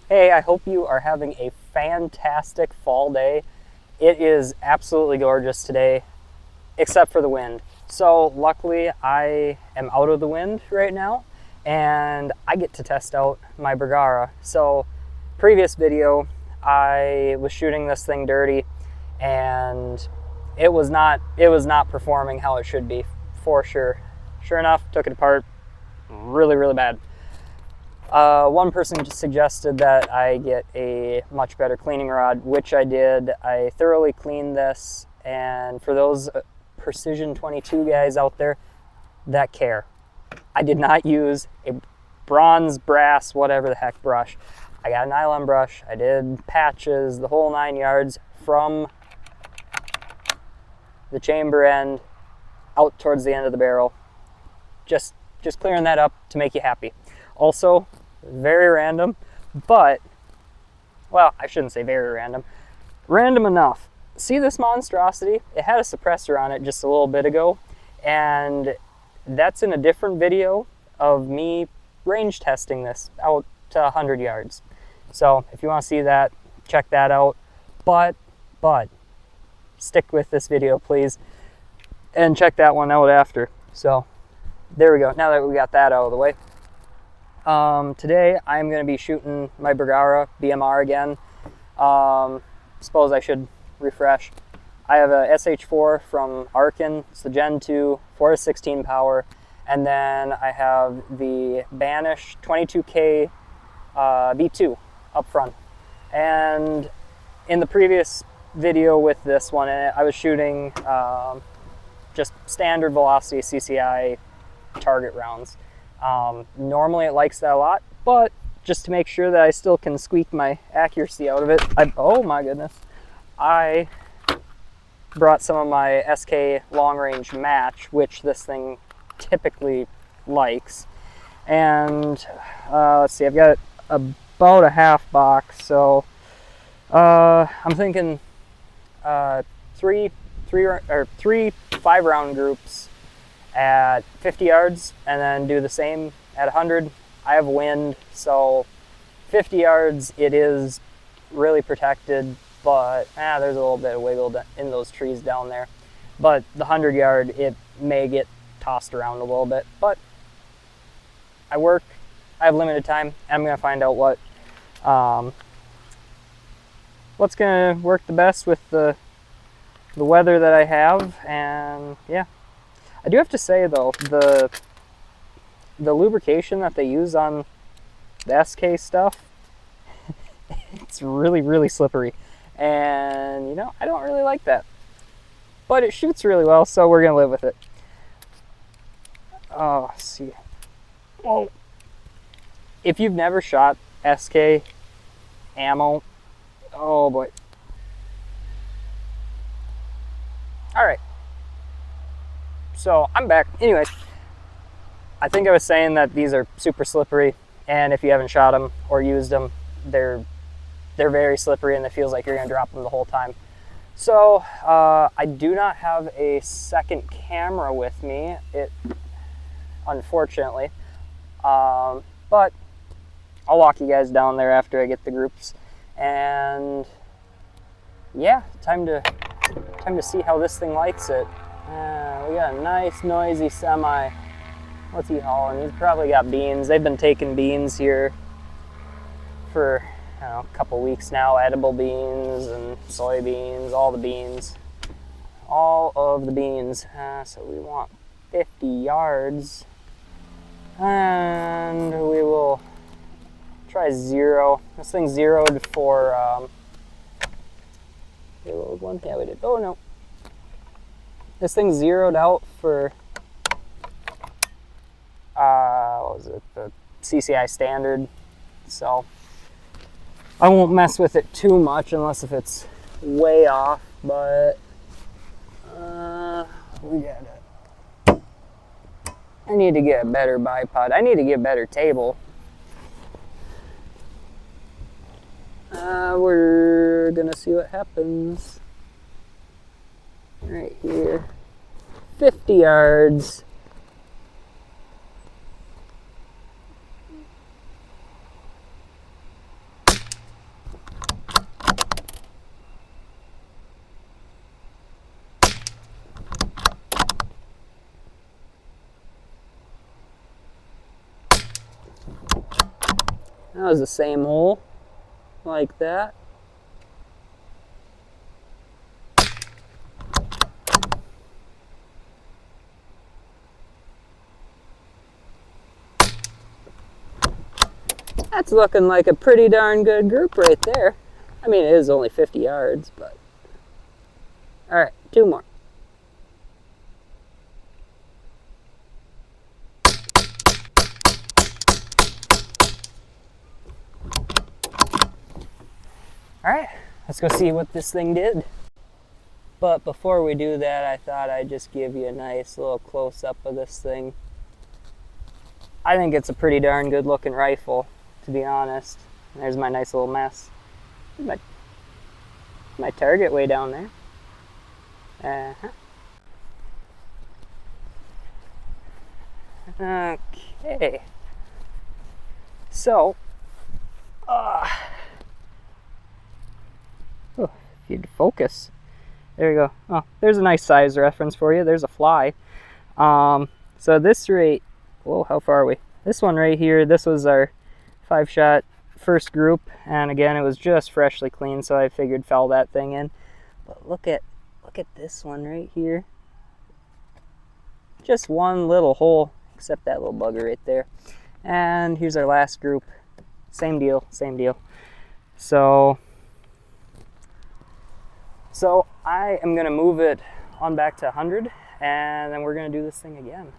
Hey, I hope you are having a fantastic fall day. It is absolutely gorgeous today, except for the wind. So luckily I am out of the wind right now and I get to test out my Bergara. So previous video, I was shooting this thing dirty and it was not performing how it should be, for sure. Sure enough, took it apart really bad. One person suggested that I get a much better cleaning rod, which I did. I thoroughly cleaned this, and for those Precision 22 guys out there that care, I did not use a bronze, brass, whatever the heck brush. I got a nylon brush. I did patches, the whole 9 yards from the chamber end out towards the end of the barrel. Just clearing that up to make you happy. Also, very random, but, well, I shouldn't say very random. Random enough. See this monstrosity? It had a suppressor on it just a little bit ago, and that's in a different video of me range testing this out to 100 yards. So if you want to see that, check that out. But, stick with this video, please, and check that one out after. So, there we go. Now that we got that out of the way. Today I'm going to be shooting my Bergara BMR again. Suppose I should refresh. I have a SH4 from Arkin. It's the Gen 2, 4-16 power. And then I have the Banish 22K B2 up front. And in the previous video with this one, I was shooting just standard velocity CCI target rounds. Normally it likes that a lot, but just to make sure that I still can squeak my accuracy out of it, oh my goodness, I brought some of my SK long range match, which this thing typically likes. And let's see, I've got about a half box, so I'm thinking three 5-round groups at 50 yards and then do the same at 100. I have wind, so 50 yards it is really protected, but there's a little bit of wiggle in those trees down there. But the 100 yard, it may get tossed around a little bit, but I have limited time, and I'm gonna find out what's gonna work the best with the weather that I have. And yeah, I do have to say though, the lubrication that they use on the SK stuff, it's really slippery, and you know, I don't really like that, but it shoots really well, so we're gonna live with it. Oh, let's see. Whoa. If you've never shot SK ammo, oh boy. Alright, so I'm back. Anyways, I think I was saying that these are super slippery, and if you haven't shot them or used them, they're very slippery, and it feels like you're going to drop them the whole time. So I do not have a second camera with me, unfortunately, but I'll walk you guys down there after I get the groups, and yeah, time to see how this thing likes it. We got a nice noisy semi. What's he hauling? He's probably got beans. They've been taking beans here for, I don't know, a couple weeks now. Edible beans and soybeans, all the beans. All of the beans. So we want 50 yards. And we will try 0. This thing's zeroed for, one thing we did. Oh no. This thing's zeroed out for, what was it, the CCI standard, so I won't mess with it too much unless if it's way off, but we got it. I need to get a better bipod. I need to get a better table. We're gonna see what happens. Right here, 50 yards. That was the same hole, like that. That's looking like a pretty darn good group right there. I mean, it is only 50 yards, but... Alright, 2 more. Alright, let's go see what this thing did. But before we do that, I thought I'd just give you a nice little close-up of this thing. I think it's a pretty darn good looking rifle, to be honest. There's my nice little mess. My target way down there. Okay. So, if you'd focus. There you go. Oh, there's a nice size reference for you. There's a fly. So this rate, whoa, how far are we? This one right here, this was our 5-shot first group, and again, it was just freshly cleaned, so I figured foul that thing in. But look at this one right here. Just one little hole, except that little bugger right there. And here's our last group. Same deal, same deal. So I am gonna move it on back to 100, and then we're gonna do this thing again.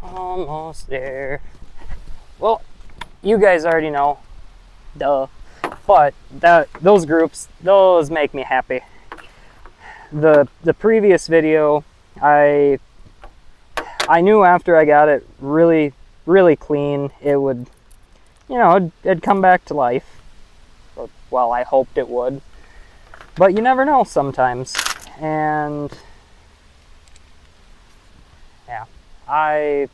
Almost there. Well, you guys already know, duh. But those groups, those make me happy. The previous video, I knew after I got it really clean, it would, you know, it'd come back to life. Well, I hoped it would. But you never know sometimes. And yeah, I'm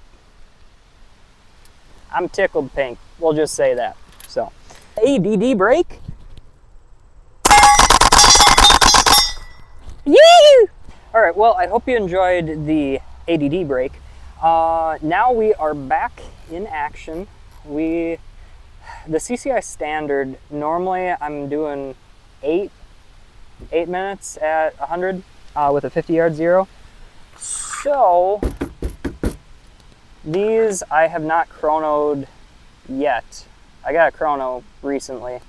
tickled pink. We'll just say that. So, ADD break. Yee! All right. Well, I hope you enjoyed the ADD break. Now we are back in action. The CCI standard. Normally, I'm doing 8 minutes at 100 with a 50-yard zero. So these I have not chronoed yet. I got a chrono recently.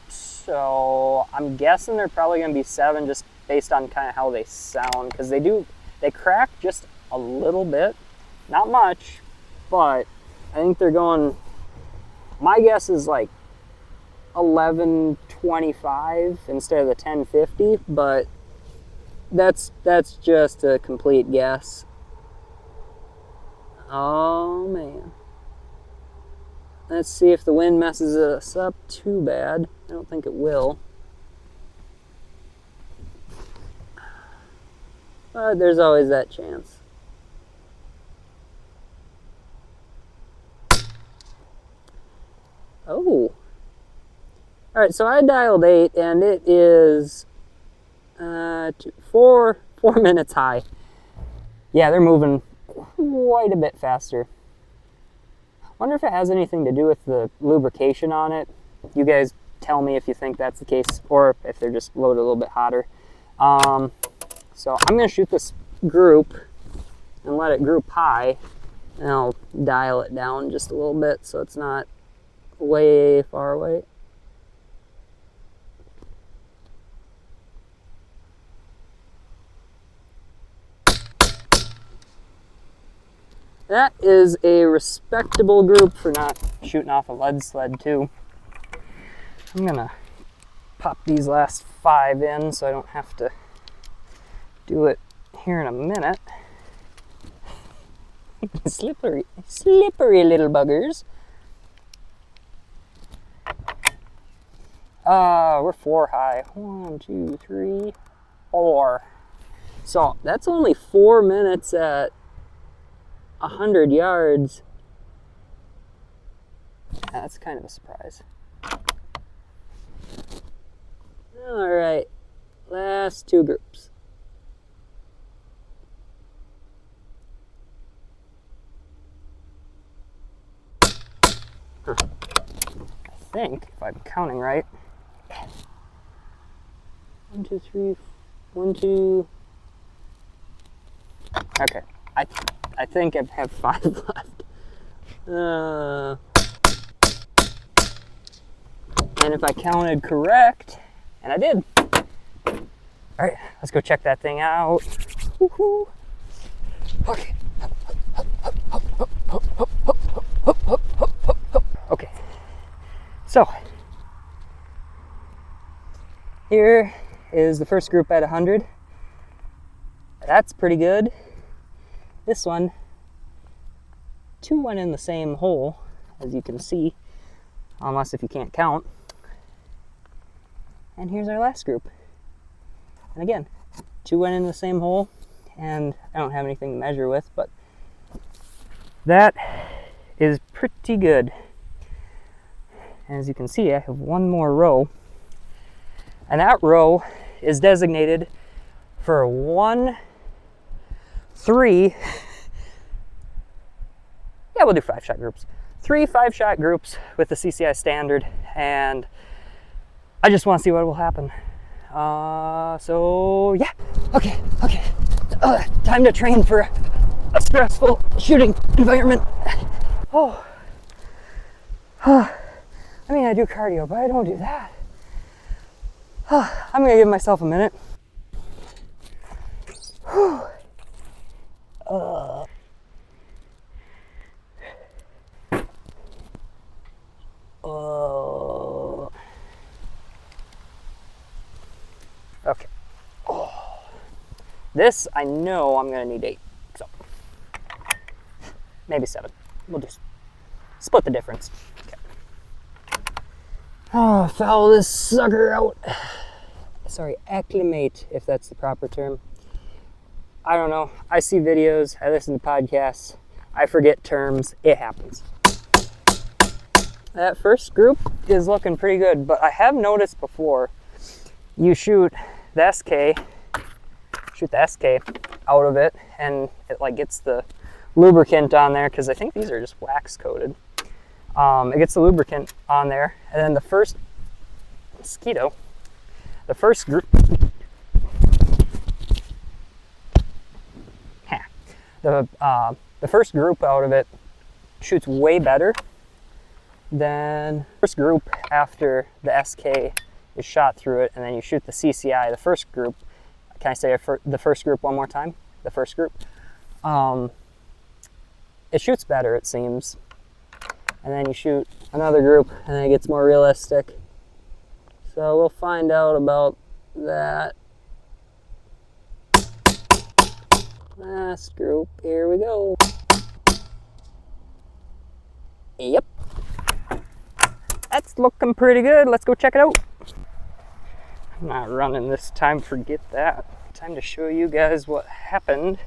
So I'm guessing they're probably going to be 7 just based on kind of how they sound, because they crack just a little bit. Not much, but I think they're going, my guess is like 1125 instead of the 1050, but that's just a complete guess. Oh man. Let's see if the wind messes us up too bad. I don't think it will. But there's always that chance. Oh. Alright, so I dialed 8 and it is 4 minutes high. Yeah, they're moving quite a bit faster. Wonder if it has anything to do with the lubrication on it. You guys tell me if you think that's the case, or if they're just loaded a little bit hotter. So I'm going to shoot this group and let it group high, and I'll dial it down just a little bit so it's not way far away. That is a respectable group for not shooting off a lead sled too. I'm gonna pop these last 5 in so I don't have to do it here in a minute. Slippery little buggers. We're 4 high. 1, 2, 3, 4. So that's only 4 minutes at 100 yards. That's kind of a surprise. All right, last 2 groups. I think, if I'm counting right, 1, 2, 3, 1, 2. Okay, I think I have 5 left. And if I counted correct, and I did. All right, let's go check that thing out. Woohoo! Okay. Okay. So here is the first group at 100. That's pretty good. This one, 2 went in the same hole, as you can see, unless if you can't count. And here's our last group. And again, 2 went in the same hole, and I don't have anything to measure with, but that is pretty good. And as you can see, I have 1 more row, and that row is designated for 1, 3, yeah, we'll do 5-shot groups. 3 5-shot groups with the CCI standard, and I just want to see what will happen. So yeah, okay. Time to train for a stressful shooting environment. I mean, I do cardio, but I don't do that. I'm gonna give myself a minute. Okay. This, I know I'm gonna need 8, so maybe 7. We'll just split the difference. Okay. Oh, foul this sucker out. Sorry, acclimate, if that's the proper term. I don't know. I see videos, I listen to podcasts, I forget terms. It happens. That first group is looking pretty good, but I have noticed before, you shoot the SK out of it, and it like gets the lubricant on there, because I think these are just wax coated. It gets the lubricant on there, and then the first mosquito, the first group, the first group out of it shoots way better than the first group after the SK is shot through it, and then you shoot the CCI. The first group, can I say the first group one more time? The first group, it shoots better, it seems, and then you shoot another group, and then it gets more realistic. So we'll find out about that. Last group, here we go. Yep. That's looking pretty good. Let's go check it out. I'm not running this time, forget that. Time to show you guys what happened.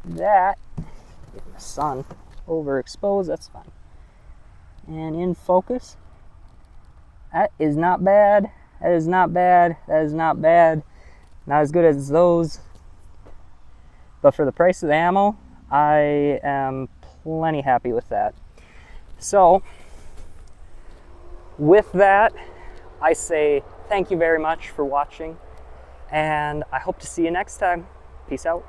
That, getting the sun overexposed, that's fine. And in focus. That is not bad. That is not bad. That is not bad. Not as good as those. But for the price of the ammo, I am plenty happy with that. So, with that, I say thank you very much for watching, and I hope to see you next time. Peace out.